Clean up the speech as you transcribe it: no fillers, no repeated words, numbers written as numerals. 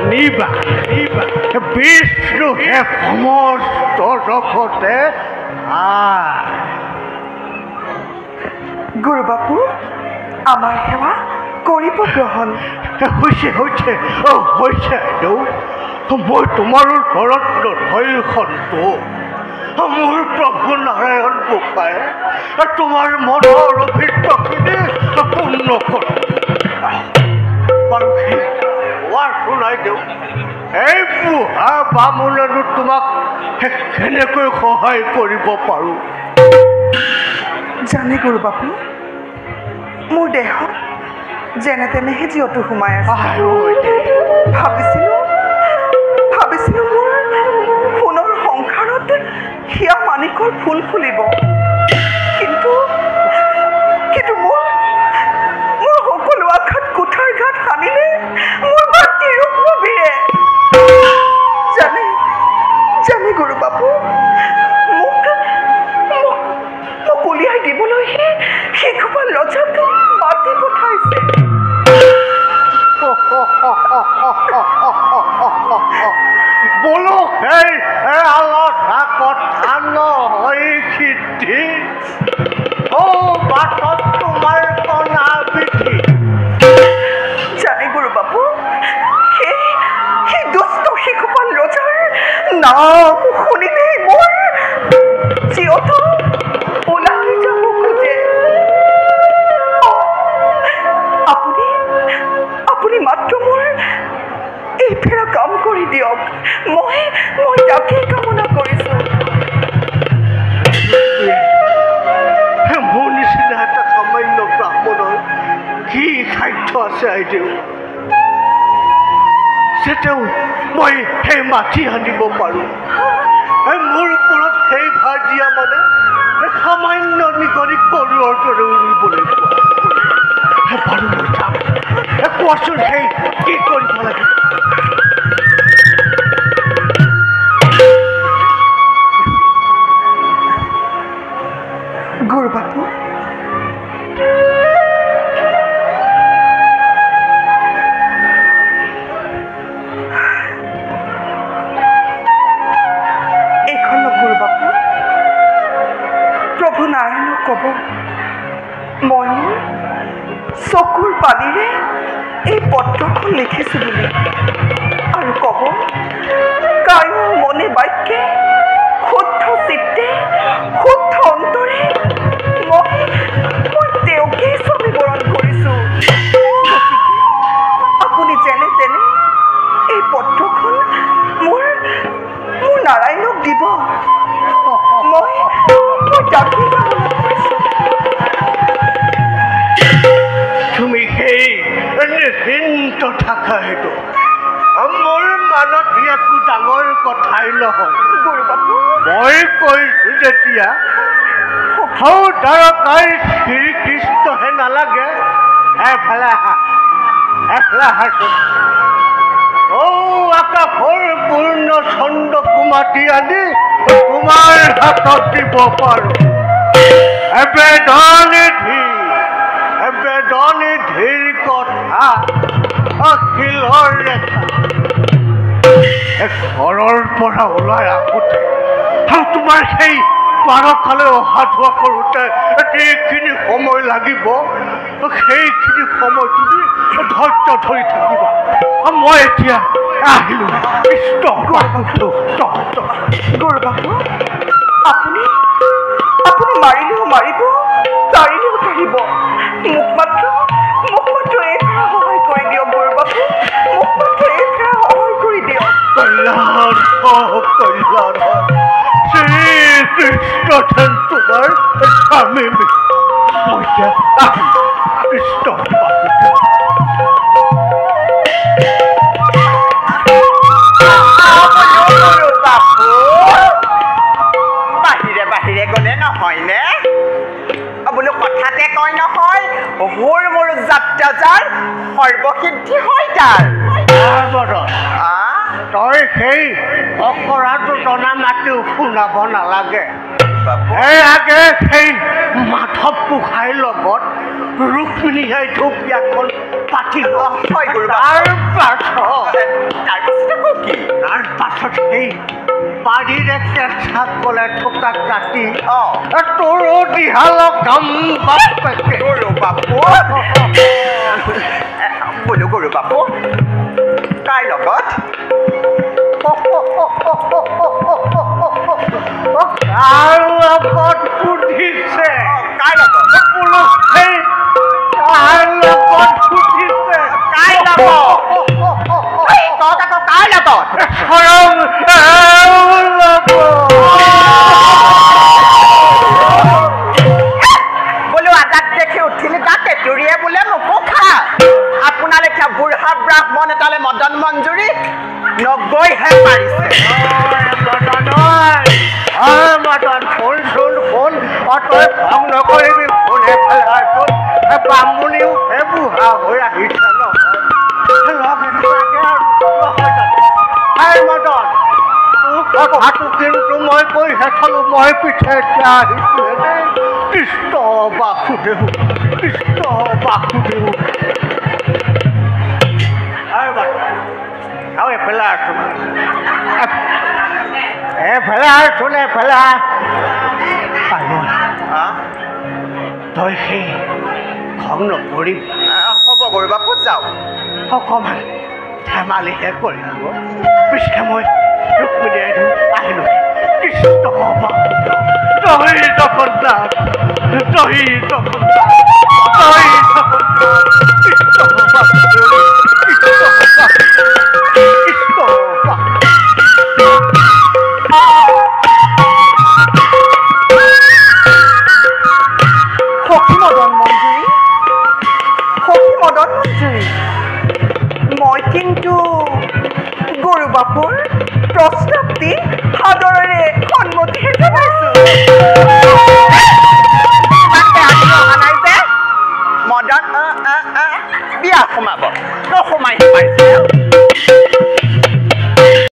জানিবা বিষ্ণুহে সমস্ত জগতে গুৰু বাপু আমাৰ সেৱা কৰিব গ্ৰহণ হৈছে মই তোমাৰ ওচৰত নথৈখন্ত মোৰ প্ৰভু নাৰায়ণ গোসাঁই তোমাৰ মনৰ অভিষ্টখিনি পূৰ্ণ কৰ বাৰু শুনাই দিওঁ এই বুঢ়া বামুণেনো তোমাক কেনেকৈ সহায় কৰিব পাৰোঁ জানে গুৰু বাপু মোৰ দেহত যেনে তেনেহে যিহেতু সোমাই আছে ভাবিছিলোঁ মোৰ সোণৰ সংসাৰত হিয়া মাণিকৰ ফুল ফুলিব কিন্তু মোৰ সকলো আঘাত কুঠাৰ ঘাট সানিলে মোৰ মাতৃ ৰূপ নবিৰে জানে গুৰু বাপু মোক উলিয়াই দিবলৈহে সেইসোপা লজাক মাতি পঠাইছে বোলো সেই আলতা কথা নহয় সিদ্ধি বাটত তোমাৰ কণা বিধি জানে গুৰু বাপু সেই দুষ্ট সেইসোপা লজাৰ নাম শুনিলেই মোৰ যিহেতু ওলাই যাব খোজে আপুনি মাত্ৰ মোৰ এই ফেৰা কাম কৰি দিয়ক মই তাকেই কামনা কৰিছোঁ মোৰ নিচিনা এটা সামান্য ব্ৰাহ্মণৰ কি সাধ্য আছে আইদেউ যে তেওঁ মই সেই মাটি আনিব পাৰোঁ মোৰ ওপৰত সেই ভাৰ দিয়া মানে সামান্য নিগনিক পৰুৱাৰ দৰে উৰিবলৈ পোৱা বাৰু মই যাম কোৱাচোন সেই কি কৰিব লাগে গুৰু বাপু এইখন গুৰু বাপু প্ৰভু নাৰায়ণক ক'ব মই মোৰ চকুৰ পানীৰে এই পত্ৰখন লিখিছোঁ বুলি আৰু ক'ব কায় মনে বাক্যে শুদ্ধ চিত্তে শুদ্ধ অন্তৰে মই তেওঁকেই স্বামীবৰণ কৰিছোঁ গতিকে আপুনি যেনে তেনে এই পত্ৰখন মোৰ নাৰায়ণক দিব মই তাকেই কামনা কৰিছোঁ তুমি সেই নিশ্চিন্ত থাকা সেইটো মোৰ মানত একো ডাঙৰ কথাই নহয় গুৰু বাপু মই কৈছোঁ যেতিয়া দ্বাৰকাই শ্ৰীকৃষ্ণহে নালাগে এফালে আহাচোন আকাশৰ পূৰ্ণ চন্দ্ৰকুমাতি আনি তোমাৰ হাতত দিব পাৰোঁ বেদনিধিৰ কথা শিলৰ ৰেখা ঘৰৰ পৰা ওলাই আহোঁতে আৰু তোমাৰ সেই পাৰকালে অহা যোৱা কৰোঁতে যিখিনি সময় লাগিব সেইখিনি সময় তুমি ধৈৰ্য ধৰি থাকিবা মই এতিয়া আহিলোঁ গুৰু বাপু আপুনি মাৰিলেও মাৰিব তাৰিলেও তাৰিব মোক মাত্ৰ এইফালে সহায় কৰি দিয়ক গুৰু বাপু মোক মাত্ৰ এইফালে সহায় কৰি দিয়ক কল্যাণ শ্ৰীকৃষ্ণ তোমাৰ স্বামী কৃষ্ণ বাহিৰে গ'লে নহয়নে বোলো কথাতে কয় নহয় মোৰ যাত্ৰা যাৰ সৰ্বসিদ্ধি হয় তাৰ তই সেই অকৰাটো জনা মাতিও শুনাব নালাগে আগে সেই মাধৱ গোসাঁইৰ লগত ৰুক্মিণীয়ে ধূপ বিয়াখন পাতিব তাৰ পাছত সেই বাৰীৰে কেঁচা কলে থকা কাটি অঁ তোৰ দিহালক কাম বাপেকে গৰু বাপু বোলো গৰু বাপু কাৰ লগত কাৰ লগত সুধিছে কাৰ লগত বোলো সেই কাৰ লগত সুধিছে কাৰ লগত তই আকৌ কাৰ লগত খৰম বোলো আজাদ দেখি উঠিলি তাত তেতুৰিয়ে বোলে মোকো খা আপোনাৰ লেখীয়া বুঢ়া ব্ৰাহ্মণ এটালে মদন মঞ্জুৰি নগৈহে পাৰিছে মদন ফোন চোন ফোন তই খং নকৰিবি ফোন এফালে বামুণিও হে বুঢ়া হৈ আহিছে নহয় মদন তোৰ কথাটো কিন্তু মই কৈহে থলো মই পিঠে এতিয়া আহিছো কৃষ্ণ বাসুদেৱ কৃষ্ণ বাসুদেৱ আৰু এফালে আছো এফালে আছো এফালে তই সেই খং নকৰিবি হ'ব গৰু বাপু যাওঁ অকণমান ধেমালিহে কৰি আহো পিছে মই ৰুক্মিণীয়ে আহিলো কৃষ্ণ তই জগন্নাথ তই জগন্নাথ তই জগন্নাথ কৃষ্ণ বাসুদেৱ কৃষ্ণ সখী মদন মঞ্জুৰি সখী মদন মঞ্জুৰি মই কিন্তু গৰু বাপুৰ প্ৰস্তাৱটি সাদৰেৰে সন্মতিহে জনাইছোঁ মদন বিয়া সোমাব নোসোমাই